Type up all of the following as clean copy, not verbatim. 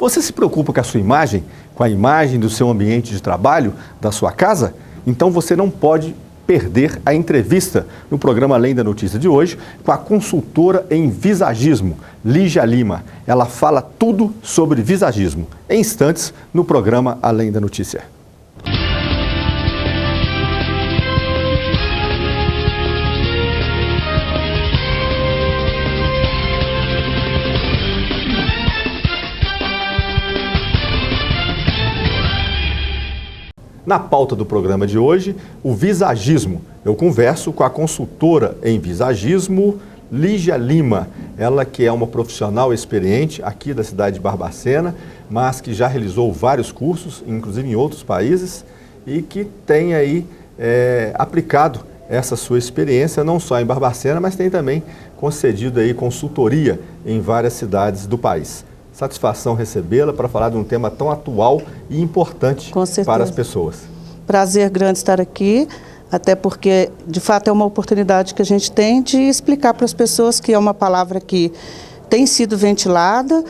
Você se preocupa com a sua imagem, com a imagem do seu ambiente de trabalho, da sua casa? Então você não pode perder a entrevista no programa Além da Notícia de hoje com a consultora em visagismo, Lígia Lima. Ela fala tudo sobre visagismo em instantes no programa Além da Notícia. Na pauta do programa de hoje, o visagismo. Eu converso com a consultora em visagismo, Lígia Lima. Ela que é uma profissional experiente aqui da cidade de Barbacena, mas que já realizou vários cursos, inclusive em outros países, e que tem aí aplicado essa sua experiência, não só em Barbacena, mas tem também concedido aí consultoria em várias cidades do país. Satisfação recebê-la para falar de um tema tão atual e importante para as pessoas. Prazer grande estar aqui, até porque, de fato, é uma oportunidade que a gente tem de explicar para as pessoas que é uma palavra que tem sido ventilada,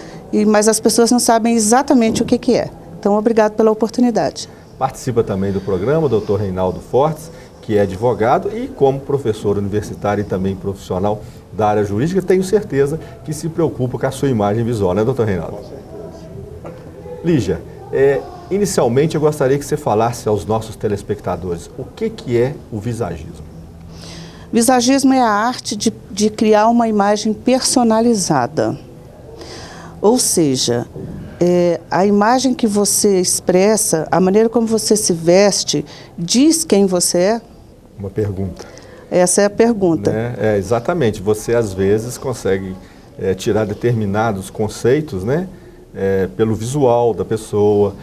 mas as pessoas não sabem exatamente o que é. Então, obrigado pela oportunidade. Participa também do programa o Dr. Reinaldo Fortes, que é advogado e como professor universitário e também profissional da área jurídica, tenho certeza que se preocupa com a sua imagem visual, né, doutor Reinaldo? Com certeza. Lígia, inicialmente eu gostaria que você falasse aos nossos telespectadores o que é o visagismo. Visagismo é a arte de criar uma imagem personalizada. Ou seja, a imagem que você expressa, a maneira como você se veste, diz quem você é? Uma pergunta. Essa é a pergunta. Exatamente. Você, às vezes, consegue tirar determinados conceitos, né? Pelo visual da pessoa,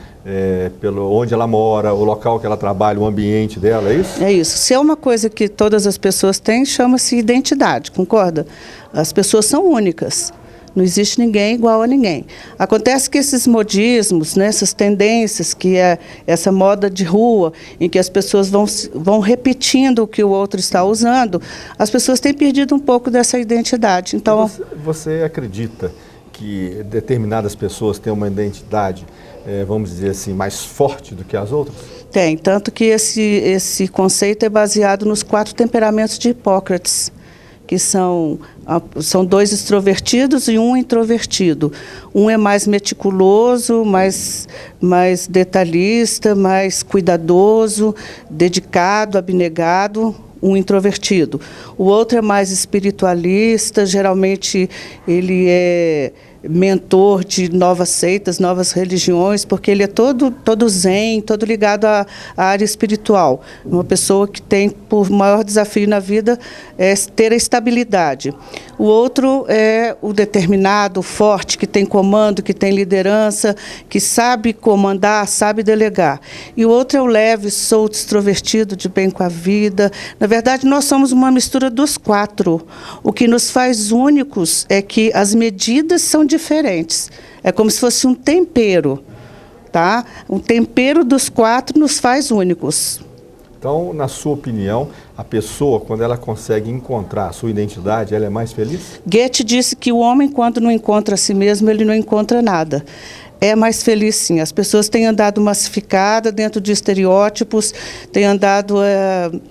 pelo onde ela mora, o local que ela trabalha, o ambiente dela, é isso? É isso. Se é uma coisa que todas as pessoas têm, chama-se identidade, concorda? As pessoas são únicas. Não existe ninguém igual a ninguém. Acontece que esses modismos, né, essas tendências, que é essa moda de rua, em que as pessoas vão repetindo o que o outro está usando, as pessoas têm perdido um pouco dessa identidade. Então, você acredita que determinadas pessoas têm uma identidade, vamos dizer assim, mais forte do que as outras? Tem, tanto que esse conceito é baseado nos 4 temperamentos de Hipócrates, que são 2 extrovertidos e 1 introvertido. Um é mais meticuloso, mais detalhista, mais cuidadoso, dedicado, abnegado, um introvertido. O outro é mais espiritualista, geralmente ele é mentor de novas seitas, novas religiões, porque ele é todo zen, todo ligado à área espiritual. Uma pessoa que tem, por maior desafio na vida, é ter a estabilidade. O outro é o determinado, forte, que tem comando, que tem liderança, que sabe comandar, sabe delegar. E o outro é o leve, solto, extrovertido, de bem com a vida. Na verdade, nós somos uma mistura dos 4. O que nos faz únicos é que as medidas são diferentes. É como se fosse um tempero, tá? Um tempero dos 4 nos faz únicos. Então, na sua opinião, a pessoa, quando ela consegue encontrar a sua identidade, ela é mais feliz? Goethe disse que o homem, quando não encontra a si mesmo, ele não encontra nada. É mais feliz, sim. As pessoas têm andado massificadas dentro de estereótipos, têm andado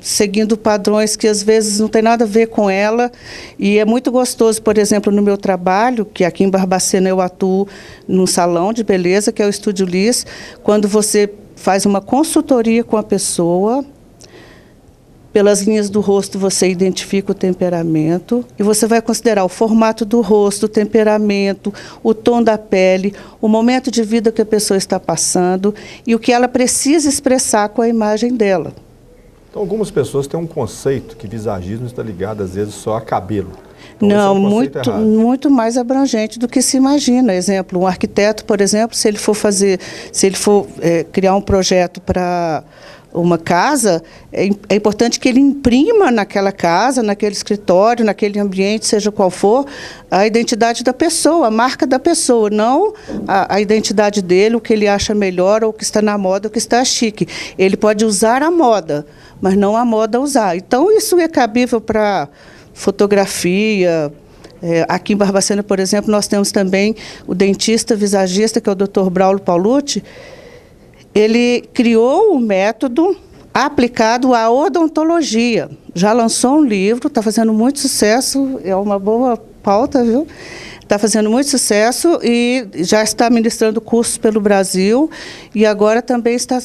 seguindo padrões que, às vezes, não tem nada a ver com ela. E é muito gostoso, por exemplo, no meu trabalho, que aqui em Barbacena eu atuo num salão de beleza, que é o Estúdio Liz, quando você faz uma consultoria com a pessoa. Pelas linhas do rosto você identifica o temperamento e você vai considerar o formato do rosto, o temperamento, o tom da pele, o momento de vida que a pessoa está passando e o que ela precisa expressar com a imagem dela. Então, algumas pessoas têm um conceito que visagismo está ligado, às vezes, só a cabelo. Então, não, muito mais abrangente do que se imagina. Exemplo, um arquiteto, por exemplo, se ele for criar um projeto para uma casa, é importante que ele imprima naquela casa, naquele escritório, naquele ambiente, seja qual for, a identidade da pessoa, a marca da pessoa, não a identidade dele, o que ele acha melhor, ou o que está na moda, o que está chique. Ele pode usar a moda, mas não a moda usar. Então, isso é cabível para fotografia, Aqui em Barbacena, por exemplo, nós temos também o dentista visagista, que é o Dr. Braulio Paulucci. Ele criou um método aplicado à odontologia. Já lançou um livro, está fazendo muito sucesso, é uma boa pauta, viu? Está fazendo muito sucesso e já está ministrando cursos pelo Brasil e agora também está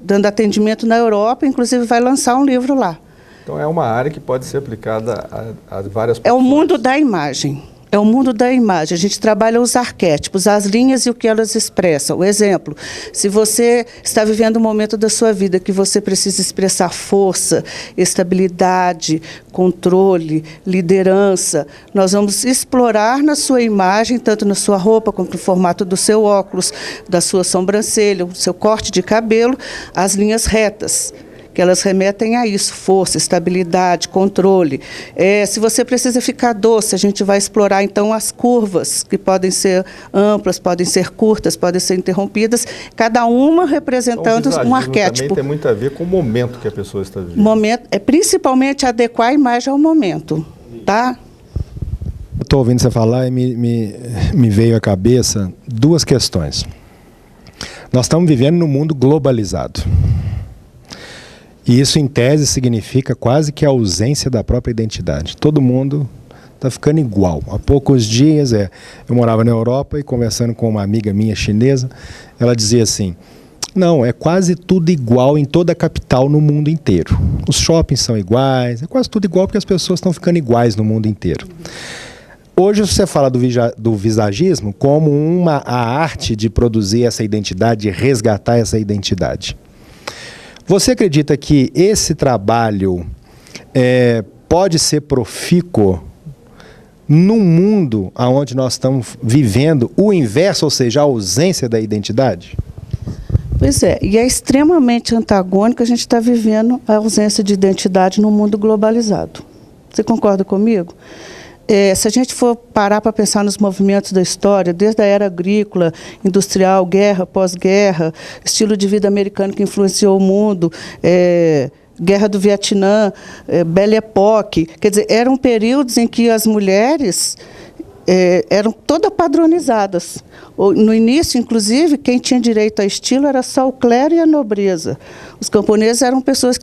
dando atendimento na Europa, inclusive vai lançar um livro lá. Então é uma área que pode ser aplicada a várias pessoas. É o mundo da imagem. É o mundo da imagem. A gente trabalha os arquétipos, as linhas e o que elas expressam. O exemplo, se você está vivendo um momento da sua vida que você precisa expressar força, estabilidade, controle, liderança, nós vamos explorar na sua imagem, tanto na sua roupa, como no formato do seu óculos, da sua sobrancelha, do seu corte de cabelo, as linhas retas, que elas remetem a isso, força, estabilidade, controle. Se você precisa ficar doce, a gente vai explorar, então, as curvas, que podem ser amplas, podem ser curtas, podem ser interrompidas, cada uma representando então, um arquétipo. Também tem muito a ver com o momento que a pessoa está vivendo. Principalmente adequar a imagem ao momento, tá? Eu estou ouvindo você falar e me veio à cabeça duas questões. Nós estamos vivendo num mundo globalizado. E isso, em tese, significa quase que a ausência da própria identidade. Todo mundo está ficando igual. Há poucos dias, eu morava na Europa e conversando com uma amiga minha chinesa, ela dizia assim, não, é quase tudo igual em toda a capital no mundo inteiro. Os shoppings são iguais, é quase tudo igual porque as pessoas estão ficando iguais no mundo inteiro. Hoje você fala do visagismo como a arte de produzir essa identidade, de resgatar essa identidade. Você acredita que esse trabalho pode ser profícuo num mundo onde nós estamos vivendo o inverso, ou seja, a ausência da identidade? Pois é, e é extremamente antagônico a gente estar vivendo a ausência de identidade no mundo globalizado. Você concorda comigo? Se a gente for parar para pensar nos movimentos da história, desde a era agrícola, industrial, guerra, pós-guerra, estilo de vida americano que influenciou o mundo, guerra do Vietnã, Belle Époque, quer dizer, eram períodos em que as mulheres eram todas padronizadas. No início, inclusive, quem tinha direito a estilo era só o clero e a nobreza. Os camponeses eram pessoas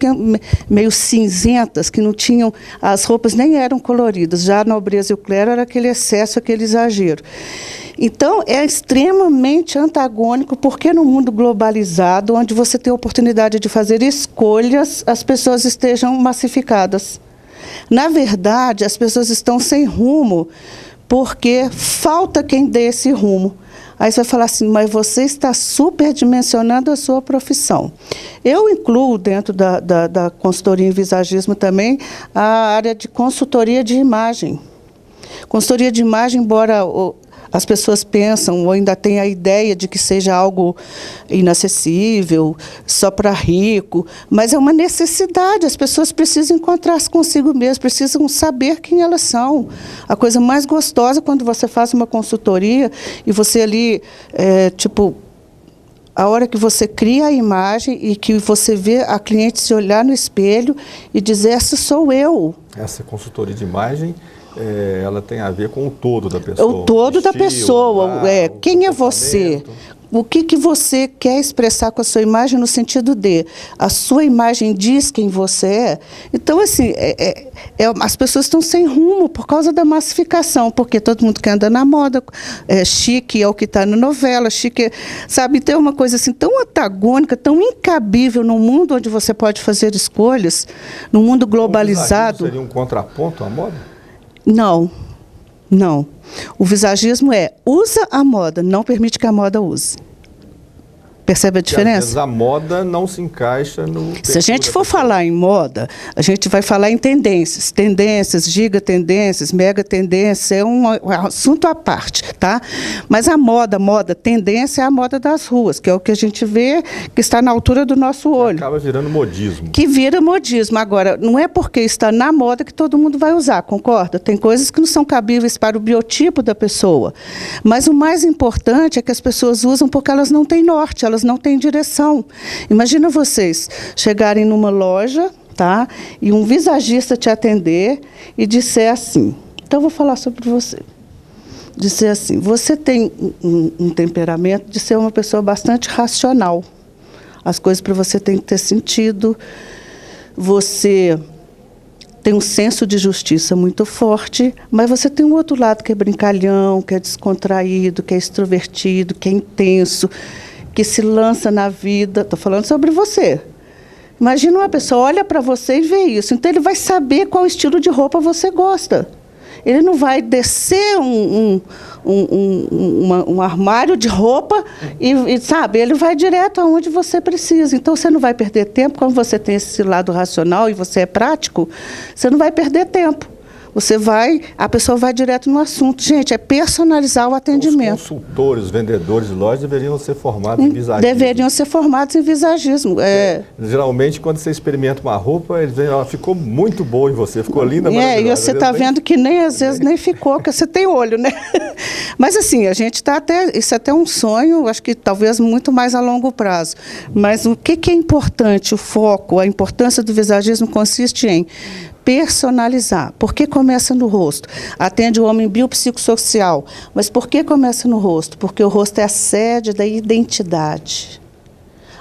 meio cinzentas, que não tinham, as roupas nem eram coloridas. Já a nobreza e o clero era aquele excesso, aquele exagero. Então, é extremamente antagônico, porque no mundo globalizado, onde você tem a oportunidade de fazer escolhas, as pessoas estejam massificadas. Na verdade, as pessoas estão sem rumo, porque falta quem dê esse rumo. Aí você vai falar assim, mas você está superdimensionando a sua profissão. Eu incluo dentro da consultoria em visagismo também a área de consultoria de imagem. Consultoria de imagem, embora as pessoas pensam ou ainda têm a ideia de que seja algo inacessível, só para rico, mas é uma necessidade. As pessoas precisam encontrar-se consigo mesmas, precisam saber quem elas são. A coisa mais gostosa quando você faz uma consultoria e você ali, a hora que você cria a imagem e que você vê a cliente se olhar no espelho e dizer, essa sou eu. Essa consultoria de imagem, ela tem a ver com o todo da pessoa. O todo da pessoa. Quem é você? O que você quer expressar com a sua imagem no sentido de a sua imagem diz quem você é? Então, assim, as pessoas estão sem rumo por causa da massificação, porque todo mundo quer andar na moda, chique é o que está na novela, chique, sabe? Tem uma coisa assim tão antagônica, tão incabível num mundo onde você pode fazer escolhas, num mundo globalizado. Seria um contraponto à moda? Não, não. O visagismo usa a moda, não permite que a moda use. Percebe a diferença? Às vezes a moda não se encaixa no... Se a gente for falar em moda, a gente vai falar em tendências. Tendências, giga tendências, mega tendência, é um assunto à parte, tá? Mas a moda, tendência é a moda das ruas, que é o que a gente vê, que está na altura do nosso olho. Acaba virando modismo. Que vira modismo. Agora, não é porque está na moda que todo mundo vai usar, concorda? Tem coisas que não são cabíveis para o biotipo da pessoa. Mas o mais importante é que as pessoas usam porque elas não têm norte, elas não têm direção. Imagina vocês chegarem numa loja, tá? E um visagista te atender e disser assim, Então, eu vou falar sobre você. Dizer assim, você tem um temperamento de ser uma pessoa bastante racional. As coisas para você têm que ter sentido. Você tem um senso de justiça muito forte, mas você tem um outro lado que é brincalhão, que é descontraído, que é extrovertido, que é intenso, que se lança na vida. Estou falando sobre você. Imagina uma pessoa olha para você e vê isso. Então, ele vai saber qual estilo de roupa você gosta. Ele não vai descer um armário de roupa e, sabe, ele vai direto aonde você precisa. Então, você não vai perder tempo. Como você tem esse lado racional e você é prático, você não vai perder tempo. A pessoa vai direto no assunto. Gente, é personalizar o atendimento. Os consultores, vendedores de lojas deveriam ser formados em visagismo. Deveriam ser formados em visagismo. Geralmente, quando você experimenta uma roupa, eles veem, ela ficou muito boa em você, ficou linda, maravilhosa. E você está vendo que às vezes nem ficou, porque você tem olho, né? Mas assim, a gente está isso é até um sonho, acho que talvez muito mais a longo prazo. Mas o que é importante, o foco, a importância do visagismo consiste em personalizar. Por que começa no rosto? Atende o homem biopsicossocial. Mas por que começa no rosto? Porque o rosto é a sede da identidade.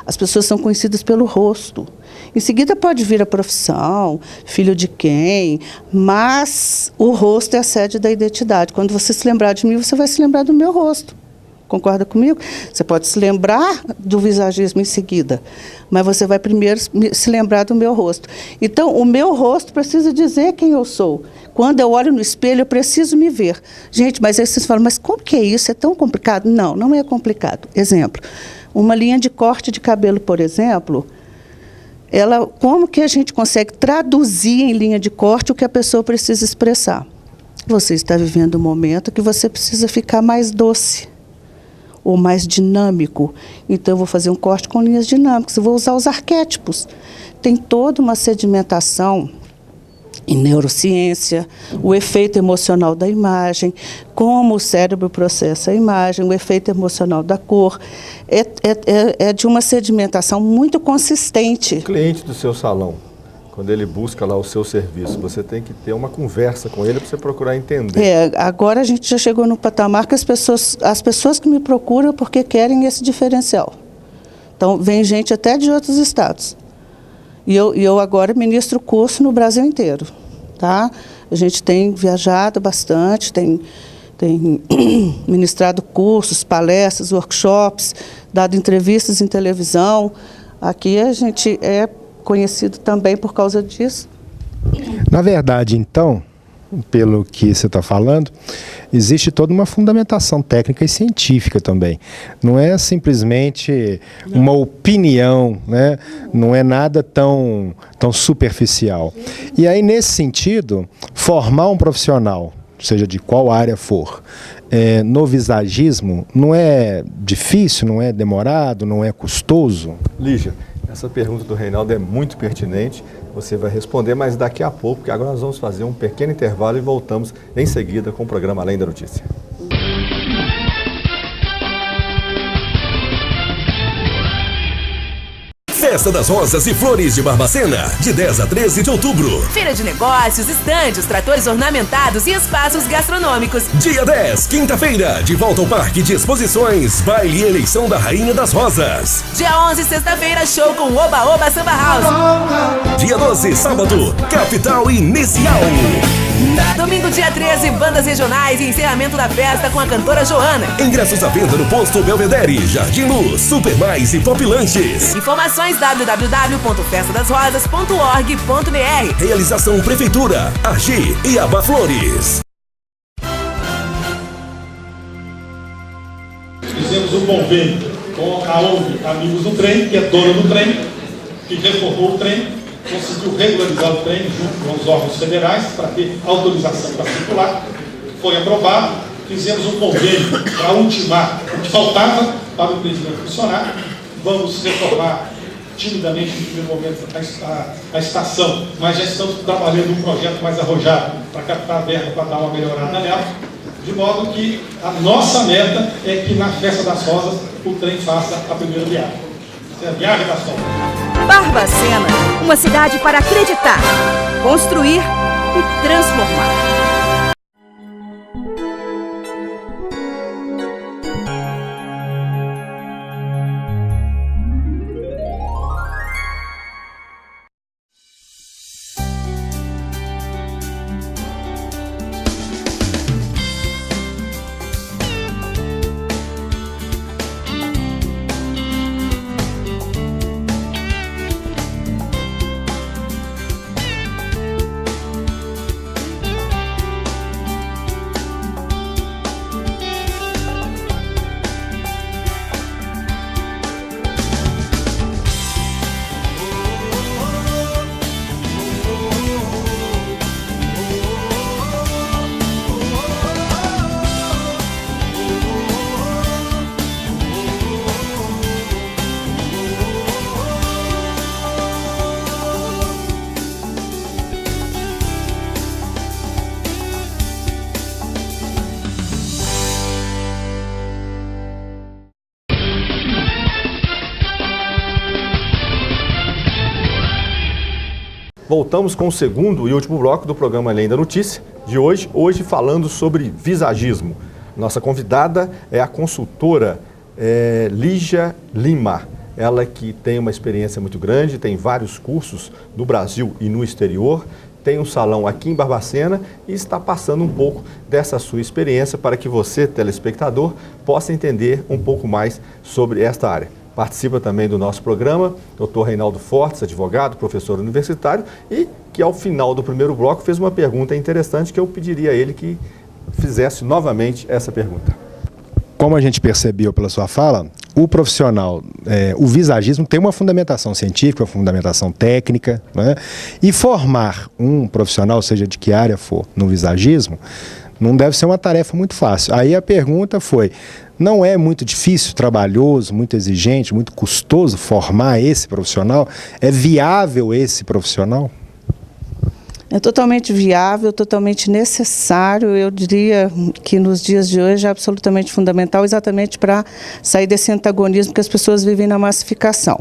As pessoas são conhecidas pelo rosto. Em seguida pode vir a profissão, filho de quem, mas o rosto é a sede da identidade. Quando você se lembrar de mim, você vai se lembrar do meu rosto. Concorda comigo? Você pode se lembrar do visagismo em seguida, mas você vai primeiro se lembrar do meu rosto. Então, o meu rosto precisa dizer quem eu sou. Quando eu olho no espelho, eu preciso me ver. Gente, mas aí vocês falam, mas como que é isso? É tão complicado? Não, não é complicado. Exemplo, uma linha de corte de cabelo, por exemplo, como que a gente consegue traduzir em linha de corte o que a pessoa precisa expressar? Você está vivendo um momento que você precisa ficar mais doce ou mais dinâmico. Então, eu vou fazer um corte com linhas dinâmicas, eu vou usar os arquétipos. Tem toda uma sedimentação em neurociência, o efeito emocional da imagem, como o cérebro processa a imagem, o efeito emocional da cor. É de uma sedimentação muito consistente. O cliente do seu salão, quando ele busca lá o seu serviço, você tem que ter uma conversa com ele para você procurar entender. Agora a gente já chegou no patamar que as pessoas que me procuram porque querem esse diferencial. Então, vem gente até de outros estados. E eu agora ministro curso no Brasil inteiro. Tá? A gente tem viajado bastante, tem ministrado cursos, palestras, workshops, dado entrevistas em televisão. Aqui a gente é conhecido também por causa disso. Na verdade, então, pelo que você está falando, existe toda uma fundamentação técnica e científica também. Não é simplesmente uma opinião, né? Não é nada tão superficial. E aí, nesse sentido, formar um profissional, seja de qual área for, no visagismo, não é difícil, não é demorado, não é custoso? Lígia, essa pergunta do Reinaldo é muito pertinente, você vai responder, mas daqui a pouco, porque agora nós vamos fazer um pequeno intervalo e voltamos em seguida com o programa Além da Notícia. Festa das Rosas e Flores de Barbacena, de 10 a 13 de outubro. Feira de negócios, estandes, tratores ornamentados e espaços gastronômicos. Dia 10, quinta-feira, de volta ao Parque de Exposições, baile e eleição da Rainha das Rosas. Dia 11, sexta-feira, show com Oba Oba Samba House. Dia 12, sábado, Capital Inicial. Domingo, dia 13, bandas regionais e encerramento da festa com a cantora Joana. Ingressos à venda no Posto Belvedere, Jardim Luz, Super Mais e Pop Lanches. Informações www.festadasrosas.org.br. Realização Prefeitura, AG e Aba Flores. Fizemos um convênio com a ONG Amigos do Trem, que é dona do trem, que reformou o trem, conseguiu regularizar o trem junto com os órgãos federais para ter autorização para circular. Foi aprovado, fizemos um convênio para ultimar o que faltava para o empreendimento funcionar. Vamos reformar timidamente no primeiro momento a estação, mas já estamos trabalhando um projeto mais arrojado para captar a verba para dar uma melhorada nela, de modo que a nossa meta é que na Festa das Rosas o trem faça a primeira viagem. É a viagem das Rosas. Barbacena, uma cidade para acreditar, construir e transformar. Voltamos com o segundo e último bloco do programa Além da Notícia de hoje falando sobre visagismo. Nossa convidada é a consultora Lígia Lima. Ela que tem uma experiência muito grande, tem vários cursos no Brasil e no exterior, tem um salão aqui em Barbacena e está passando um pouco dessa sua experiência para que você, telespectador, possa entender um pouco mais sobre esta área. Participa também do nosso programa Dr. Reinaldo Fortes, advogado, professor universitário, e que ao final do primeiro bloco fez uma pergunta interessante que eu pediria a ele que fizesse novamente essa pergunta. Como a gente percebeu pela sua fala, o profissional, o visagismo tem uma fundamentação científica, uma fundamentação técnica, né? E formar um profissional, seja de que área for, no visagismo, não deve ser uma tarefa muito fácil. Aí a pergunta foi, não é muito difícil, trabalhoso, muito exigente, muito custoso formar esse profissional? É viável esse profissional? É totalmente viável, totalmente necessário, eu diria que nos dias de hoje é absolutamente fundamental, exatamente para sair desse antagonismo que as pessoas vivem na massificação.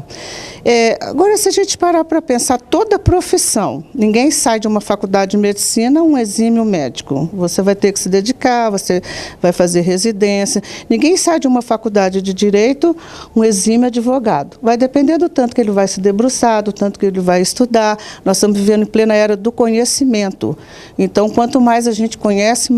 Agora, se a gente parar para pensar, toda profissão, ninguém sai de uma faculdade de medicina um exímio médico. Você vai ter que se dedicar, você vai fazer residência. Ninguém sai de uma faculdade de direito um exímio advogado. Vai depender do tanto que ele vai se debruçar, do tanto que ele vai estudar. Nós estamos vivendo em plena era do conhecimento. Então, quanto mais a gente conhece,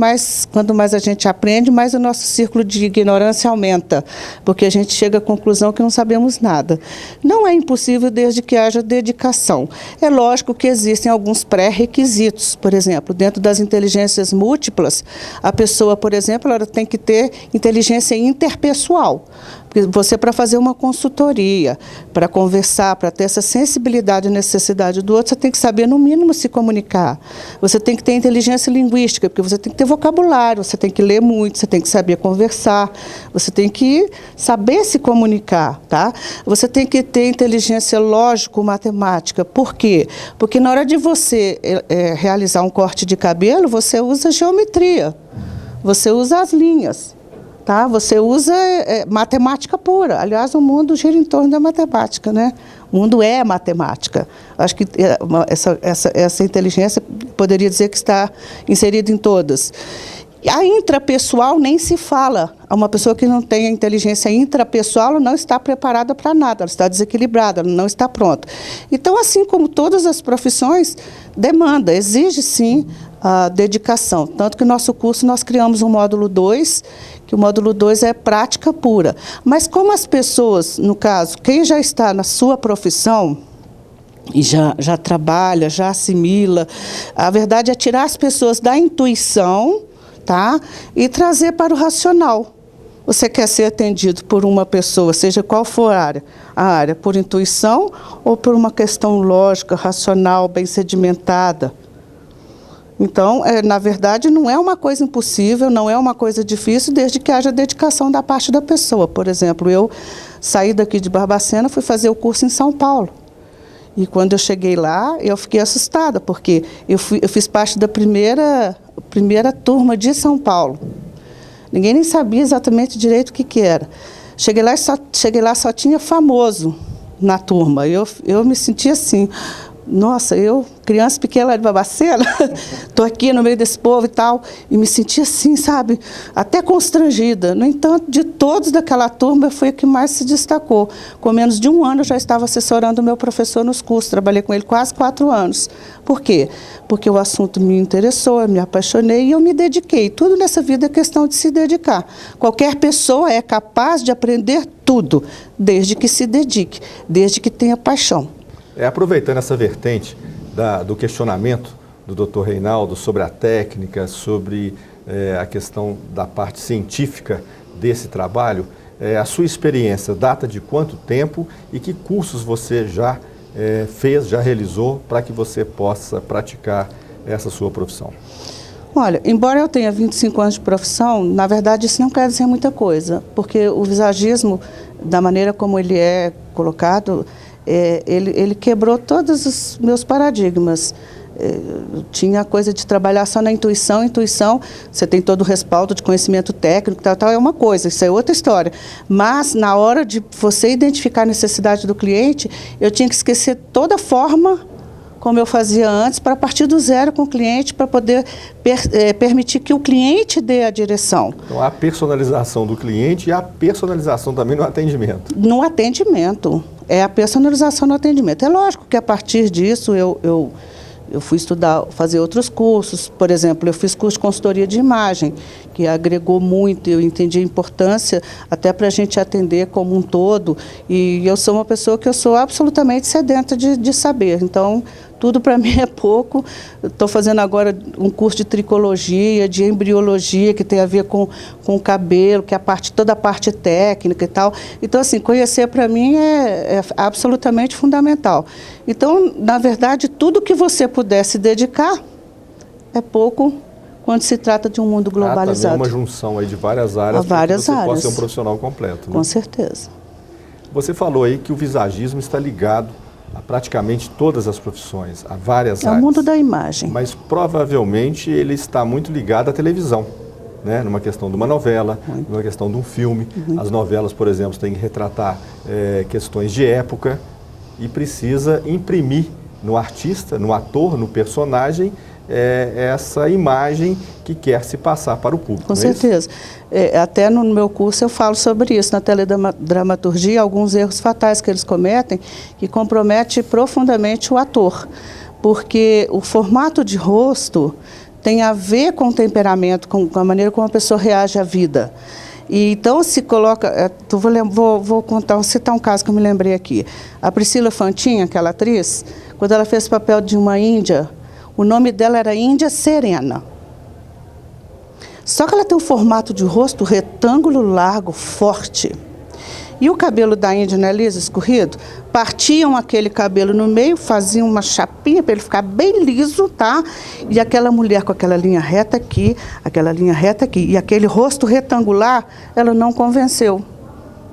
quanto mais a gente aprende, mais o nosso círculo de ignorância aumenta, porque a gente chega à conclusão que não sabemos nada. Não é impossível desde que haja dedicação. É lógico que existem alguns pré-requisitos. Por exemplo, dentro das inteligências múltiplas, a pessoa, por exemplo, ela tem que ter inteligência interpessoal. Você, para fazer uma consultoria, para conversar, para ter essa sensibilidade e necessidade do outro, você tem que saber, no mínimo, se comunicar. Você tem que ter inteligência linguística, porque você tem que ter vocabulário, você tem que ler muito, você tem que saber conversar, você tem que saber se comunicar, tá? Você tem que ter inteligência lógico-matemática. Por quê? Porque na hora de você realizar um corte de cabelo, você usa geometria, você usa as linhas. Tá? Você usa matemática pura. Aliás, o mundo gira em torno da matemática, né? O mundo é matemática. Acho que essa inteligência poderia dizer que está inserida em todas. A intrapessoal nem se fala. Uma pessoa que não tem a inteligência intrapessoal não está preparada para nada, ela está desequilibrada, ela não está pronta. Então, assim como todas as profissões, demanda, exige sim a dedicação. Tanto que no nosso curso nós criamos um módulo 2, que o módulo 2 é prática pura. Mas como as pessoas, no caso, quem já está na sua profissão e já trabalha, já assimila, a verdade é tirar as pessoas da intuição, tá? E trazer para o racional. Você quer ser atendido por uma pessoa, seja qual for a área, por intuição ou por uma questão lógica, racional, bem sedimentada. Então, na verdade, não é uma coisa impossível, não é uma coisa difícil, desde que haja dedicação da parte da pessoa. Por exemplo, eu saí daqui de Barbacena, fui fazer o curso em São Paulo. E quando eu cheguei lá, eu fiquei assustada, porque eu fiz parte da primeira turma de São Paulo. Ninguém nem sabia exatamente direito o que era. Cheguei lá só tinha famoso na turma. Eu me senti assim, nossa, eu, criança pequena lá de Barbacena, estou aqui no meio desse povo e tal, e me senti assim, sabe, até constrangida. No entanto, de todos daquela turma, eu fui a que mais se destacou. Com menos de um ano, eu já estava assessorando o meu professor nos cursos, trabalhei com ele quase 4 anos. Por quê? Porque o assunto me interessou, eu me apaixonei e eu me dediquei. Tudo nessa vida é questão de se dedicar. Qualquer pessoa é capaz de aprender tudo, desde que se dedique, desde que tenha paixão. Aproveitando essa vertente do questionamento do Dr. Reinaldo sobre a técnica, sobre a questão da parte científica desse trabalho, a sua experiência data de quanto tempo e que cursos você já já realizou para que você possa praticar essa sua profissão? Olha, embora eu tenha 25 anos de profissão, na verdade isso não quer dizer muita coisa, porque o visagismo, da maneira como ele é colocado, ele quebrou todos os meus paradigmas. Tinha a coisa de trabalhar só na intuição, você tem todo o respaldo de conhecimento técnico, tal, é uma coisa, isso é outra história. Mas, na hora de você identificar a necessidade do cliente, eu tinha que esquecer toda a forma como eu fazia antes, para partir do zero com o cliente, para poder permitir que o cliente dê a direção. Então, a personalização do cliente e a personalização também no atendimento. No atendimento, é a personalização no atendimento. É lógico que a partir disso eu fui estudar, fazer outros cursos. Por exemplo, eu fiz curso de consultoria de imagem, que agregou muito, eu entendi a importância até para a gente atender como um todo. E eu sou uma pessoa que eu sou absolutamente sedenta de saber. Então, tudo para mim é pouco. Estou fazendo agora um curso de tricologia, de embriologia, que tem a ver com o cabelo, que é toda a parte técnica e tal. Então, assim, conhecer para mim é absolutamente fundamental. Então, na verdade, tudo que você puder se dedicar é pouco quando se trata de um mundo globalizado. Também é uma junção aí de várias áreas para que você possa ser um profissional completo. Né? Com certeza. Você falou aí que o visagismo está ligado a praticamente todas as profissões, a várias áreas. É o mundo da imagem. Mas provavelmente ele está muito ligado à televisão, né? Numa questão de uma novela, numa questão de um filme. As novelas, por exemplo, têm que retratar questões de época e precisa imprimir no artista, no ator, no personagem, essa imagem que quer se passar para o público. Com certeza. Até no meu curso eu falo sobre isso, na teledramaturgia, alguns erros fatais que eles cometem, que compromete profundamente o ator, porque o formato de rosto tem a ver com o temperamento, com a maneira como a pessoa reage à vida. E então se coloca, vou citar um caso que eu me lembrei aqui. A Priscila Fantin, aquela atriz, quando ela fez o papel de uma índia, o nome dela era Índia Serena. Só que ela tem um formato de rosto retângulo, largo, forte. E o cabelo da Índia, né, liso, escorrido, partiam aquele cabelo no meio, faziam uma chapinha para ele ficar bem liso, tá? E aquela mulher com aquela linha reta aqui, e aquele rosto retangular, ela não convenceu.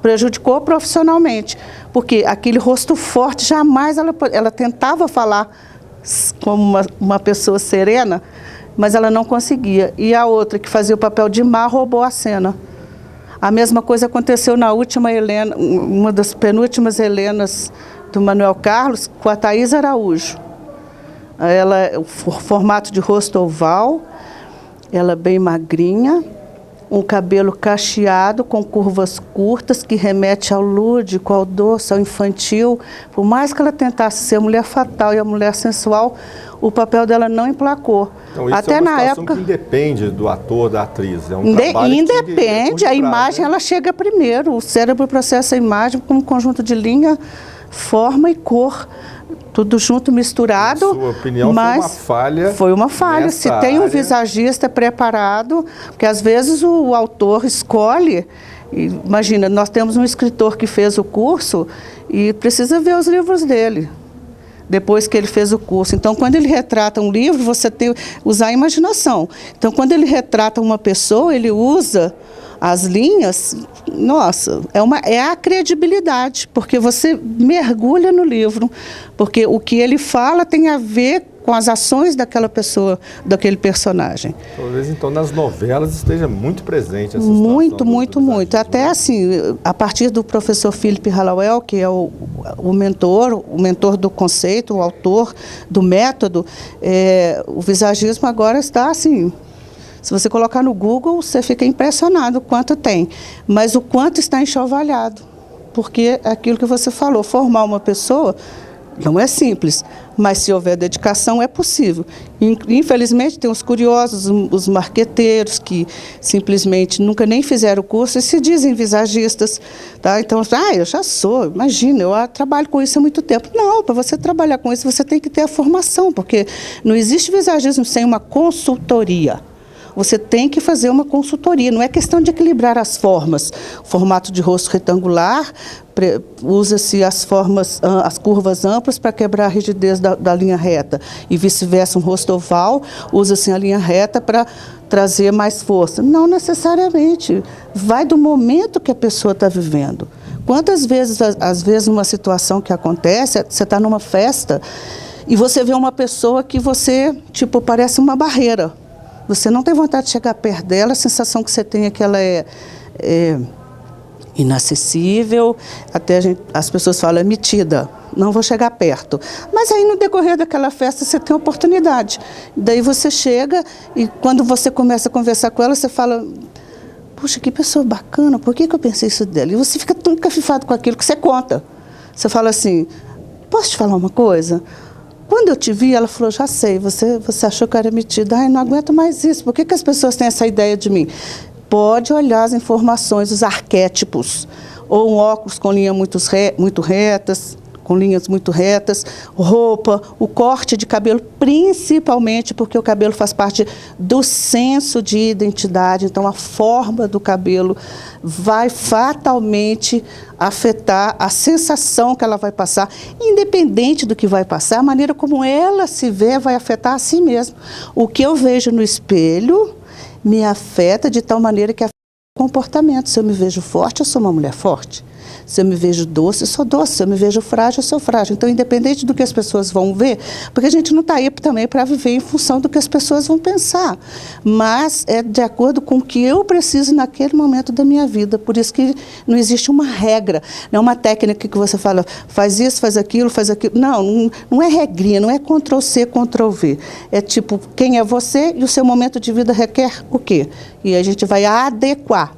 Prejudicou profissionalmente, porque aquele rosto forte, jamais ela tentava falar como uma pessoa serena, mas ela não conseguia. E a outra, que fazia o papel de má, roubou a cena. A mesma coisa aconteceu na última Helena, uma das penúltimas Helenas do Manuel Carlos, com a Thaís Araújo. Ela, o formato de rosto oval, ela bem magrinha, um cabelo cacheado com curvas curtas, que remete ao lúdico, ao doce, ao infantil. Por mais que ela tentasse ser a mulher fatal e a mulher sensual, o papel dela não emplacou. Então, isso até na época que independe do ator, da atriz. É um trabalho independe, a imagem ela chega primeiro. O cérebro processa a imagem como um conjunto de linha, forma e cor. Tudo junto, misturado. Na sua opinião, mas foi uma falha? Foi uma falha. Se tem um visagista preparado, porque às vezes o autor escolhe. Imagina, nós temos um escritor que fez o curso e precisa ver os livros dele, depois que ele fez o curso. Então, quando ele retrata um livro, você tem que usar a imaginação. Então, quando ele retrata uma pessoa, ele usa as linhas, nossa, é a credibilidade, porque você mergulha no livro, porque o que ele fala tem a ver com as ações daquela pessoa, daquele personagem. Talvez, então, nas novelas esteja muito presente essa situação. Muito. Até assim, a partir do professor Philip Hallowell, que é o mentor do conceito, o autor do método, o visagismo agora está assim. Se você colocar no Google, você fica impressionado o quanto tem. Mas o quanto está enxovalhado. Porque é aquilo que você falou, formar uma pessoa não é simples, mas se houver dedicação é possível. Infelizmente tem os curiosos, os marqueteiros que simplesmente nunca nem fizeram o curso e se dizem visagistas. Tá? Então, eu já sou, imagina, eu trabalho com isso há muito tempo. Não, para você trabalhar com isso você tem que ter a formação, porque não existe visagismo sem uma consultoria. Você tem que fazer uma consultoria, não é questão de equilibrar as formas. O formato de rosto retangular, usa-se as curvas amplas para quebrar a rigidez da linha reta. E vice-versa, um rosto oval, usa-se a linha reta para trazer mais força. Não necessariamente, vai do momento que a pessoa está vivendo. Quantas vezes, às vezes, numa situação que acontece, você está numa festa e você vê uma pessoa que você, parece uma barreira. Você não tem vontade de chegar perto dela, a sensação que você tem é que ela é inacessível, até as pessoas falam, metida, não vou chegar perto. Mas aí no decorrer daquela festa você tem oportunidade. Daí você chega e quando você começa a conversar com ela, você fala, puxa, que pessoa bacana, por que eu pensei isso dela? E você fica tão encafifado com aquilo que você conta. Você fala assim, posso te falar uma coisa? Quando eu te vi, ela falou, já sei, você achou que eu era metida. Ai, não aguento mais isso, por que as pessoas têm essa ideia de mim? Pode olhar as informações, os arquétipos, ou um óculos com linhas muito retas, roupa, o corte de cabelo, principalmente porque o cabelo faz parte do senso de identidade, então a forma do cabelo vai fatalmente afetar a sensação que ela vai passar, independente do que vai passar, a maneira como ela se vê vai afetar a si mesma. O que eu vejo no espelho me afeta de tal maneira que afeta o comportamento. Se eu me vejo forte, eu sou uma mulher forte. Se eu me vejo doce, eu sou doce. Se eu me vejo frágil, eu sou frágil. Então, independente do que as pessoas vão ver, porque a gente não está aí também para viver em função do que as pessoas vão pensar, mas é de acordo com o que eu preciso naquele momento da minha vida. Por isso que não existe uma regra, não é uma técnica que você fala, faz isso, faz aquilo, faz aquilo. Não é regrinha, não é Ctrl+C, Ctrl+V. É tipo, quem é você e o seu momento de vida requer o quê? E a gente vai adequar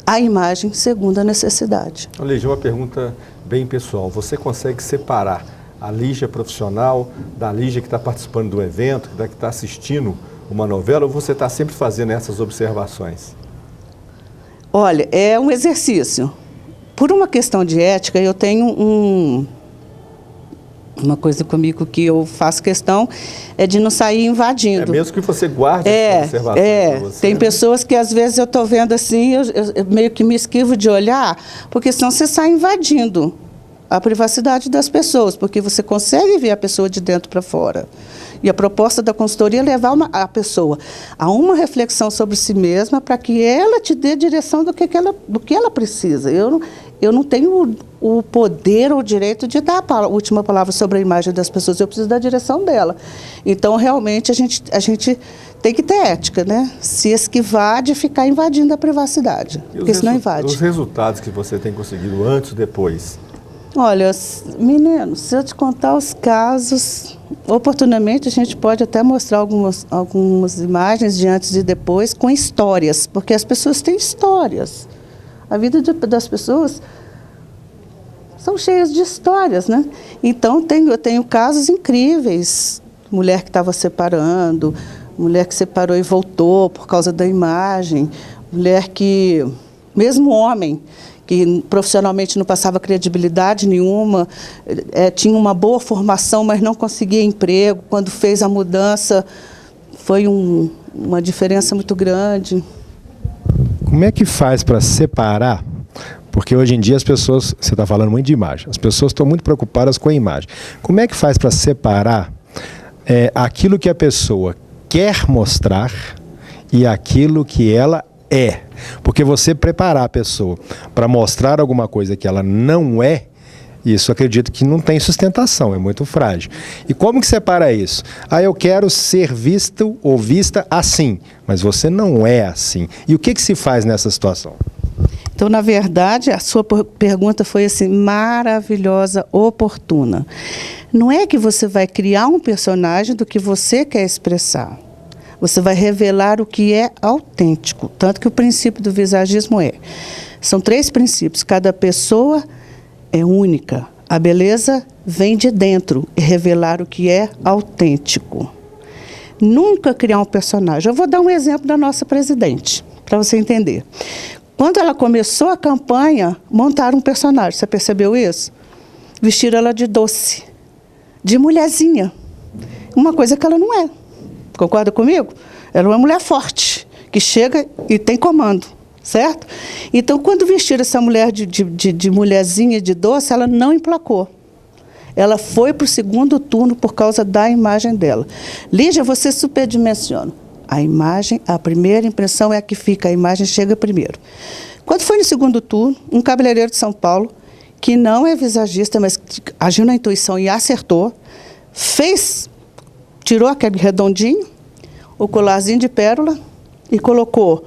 a imagem segundo a necessidade. Lígia, uma pergunta bem pessoal. Você consegue separar a Lígia profissional da Lígia que está participando do evento, que está assistindo uma novela, ou você está sempre fazendo essas observações? Olha, é um exercício. Por uma questão de ética, eu tenho uma coisa comigo que eu faço questão é de não sair invadindo. É mesmo que você guarde essa observação para você. Tem pessoas que às vezes eu estou vendo assim, eu meio que me esquivo de olhar, porque senão você sai invadindo a privacidade das pessoas, porque você consegue ver a pessoa de dentro para fora. E a proposta da consultoria é levar a pessoa a uma reflexão sobre si mesma para que ela te dê direção do que ela precisa. Eu não tenho o poder ou o direito de dar a última palavra sobre a imagem das pessoas, eu preciso da direção dela. Então, realmente, a gente tem que ter ética, né? Se esquivar de ficar invadindo a privacidade, porque senão invade. Os resultados que você tem conseguido antes e depois? Olha, meninos, se eu te contar os casos, oportunamente a gente pode até mostrar algumas imagens de antes e depois com histórias, porque as pessoas têm histórias. A vida das pessoas são cheias de histórias, né? Então, eu tenho casos incríveis. Mulher que estava separando, mulher que separou e voltou por causa da imagem, mulher que, mesmo homem, que profissionalmente não passava credibilidade nenhuma, tinha uma boa formação, mas não conseguia emprego. Quando fez a mudança, foi uma diferença muito grande. Como é que faz para separar? Porque hoje em dia as pessoas, você está falando muito de imagem, as pessoas estão muito preocupadas com a imagem. Como é que faz para separar aquilo que a pessoa quer mostrar e aquilo que ela é? Porque você preparar a pessoa para mostrar alguma coisa que ela não é, isso acredito que não tem sustentação, é muito frágil. E como que separa isso? Eu quero ser visto ou vista assim, mas você não é assim. E o que se faz nessa situação? Então, na verdade, a sua pergunta foi assim, maravilhosa, oportuna. Não é que você vai criar um personagem do que você quer expressar. Você vai revelar o que é autêntico. Tanto que o princípio do visagismo são 3 princípios. Cada pessoa é única. A beleza vem de dentro e revelar o que é autêntico. Nunca criar um personagem. Eu vou dar um exemplo da nossa presidente, para você entender. Quando ela começou a campanha, montaram um personagem. Você percebeu isso? Vestiram ela de doce, de mulherzinha. Uma coisa que ela não é. Concorda comigo? Ela é uma mulher forte, que chega e tem comando, certo? Então, quando vestiram essa mulher de mulherzinha de doce, ela não emplacou. Ela foi para o segundo turno por causa da imagem dela. Lígia, você superdimensiona. A imagem, a primeira impressão é a que fica, a imagem chega primeiro. Quando foi no segundo turno, um cabeleireiro de São Paulo, que não é visagista, mas agiu na intuição e acertou, tirou aquele redondinho, o colarzinho de pérola e colocou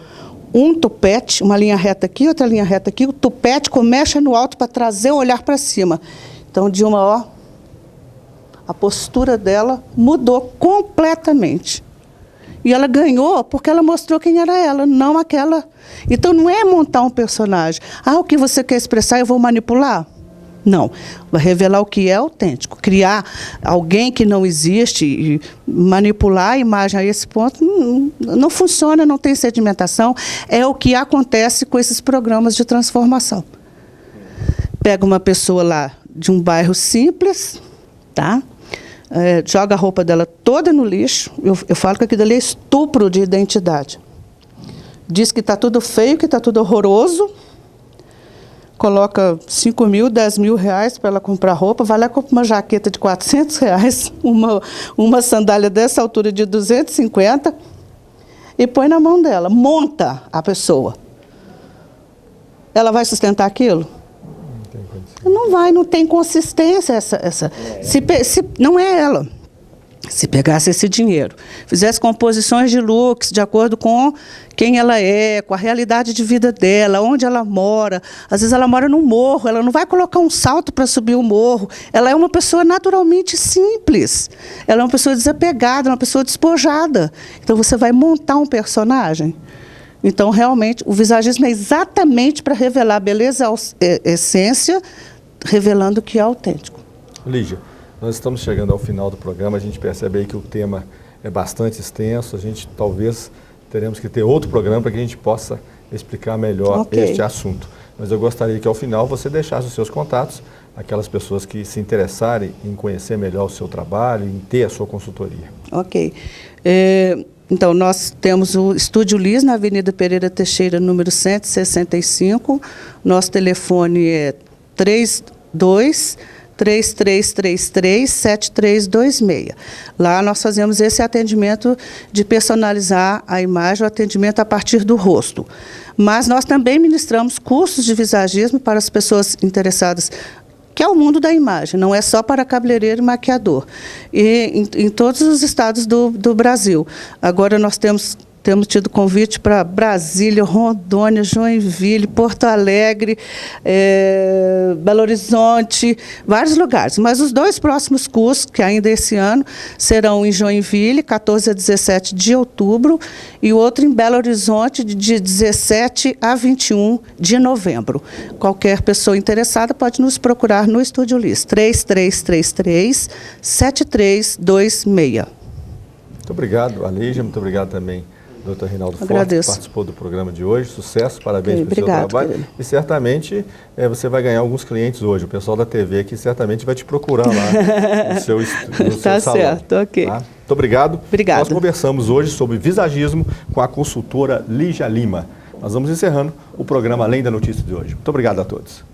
um tupete, uma linha reta aqui, outra linha reta aqui, o tupete começa no alto para trazer o olhar para cima. Então, Dilma, a postura dela mudou completamente. E ela ganhou porque ela mostrou quem era ela, não aquela. Então, não é montar um personagem. O que você quer expressar, eu vou manipular? Não, vai revelar o que é autêntico. Criar alguém que não existe e manipular a imagem a esse ponto não funciona, não tem sedimentação. É o que acontece com esses programas de transformação. Pega uma pessoa lá de um bairro simples, tá? Joga a roupa dela toda no lixo. Eu falo que aquilo ali é estupro de identidade. Diz que está tudo feio, que está tudo horroroso. Coloca 5 mil, 10 mil reais para ela comprar roupa, vai lá e compra uma jaqueta de 400 reais, uma sandália dessa altura de 250 e põe na mão dela, monta a pessoa. Ela vai sustentar aquilo? Não vai, não tem consistência não é ela. Se pegasse esse dinheiro, fizesse composições de looks de acordo com quem ela é, com a realidade de vida dela, onde ela mora. Às vezes ela mora num morro, ela não vai colocar um salto para subir o morro. Ela é uma pessoa naturalmente simples. Ela é uma pessoa desapegada, uma pessoa despojada. Então você vai montar um personagem. Então, realmente, o visagismo é exatamente para revelar a beleza, a essência, revelando o que é autêntico. Lígia, nós estamos chegando ao final do programa, a gente percebe aí que o tema é bastante extenso, a gente talvez teremos que ter outro programa para que a gente possa explicar melhor este assunto. Mas eu gostaria que ao final você deixasse os seus contatos, aquelas pessoas que se interessarem em conhecer melhor o seu trabalho, em ter a sua consultoria. Ok. Então, nós temos o Estúdio Lis, na Avenida Pereira Teixeira, número 165. Nosso telefone é 32-3333-7326. Lá nós fazemos esse atendimento de personalizar a imagem, o atendimento a partir do rosto. Mas nós também ministramos cursos de visagismo para as pessoas interessadas, que é o mundo da imagem, não é só para cabeleireiro e maquiador. E em todos os estados do Brasil. Agora nós temos tido convite para Brasília, Rondônia, Joinville, Porto Alegre, Belo Horizonte, vários lugares. Mas os 2 próximos cursos, que ainda esse ano, serão em Joinville, 14 a 17 de outubro, e o outro em Belo Horizonte, de 17 a 21 de novembro. Qualquer pessoa interessada pode nos procurar no Estúdio Lis, 3333-7326. Muito obrigado, Lígia, muito obrigado também, Dr. Reinaldo Forte, que participou do programa de hoje. Sucesso, parabéns pelo seu trabalho. Querido. E certamente você vai ganhar alguns clientes hoje. O pessoal da TV aqui certamente vai te procurar lá no seu salão. Tá certo, ok. Tá? Muito obrigado. Obrigado. Nós conversamos hoje sobre visagismo com a consultora Lígia Lima. Nós vamos encerrando o programa Além da Notícia de hoje. Muito obrigado a todos.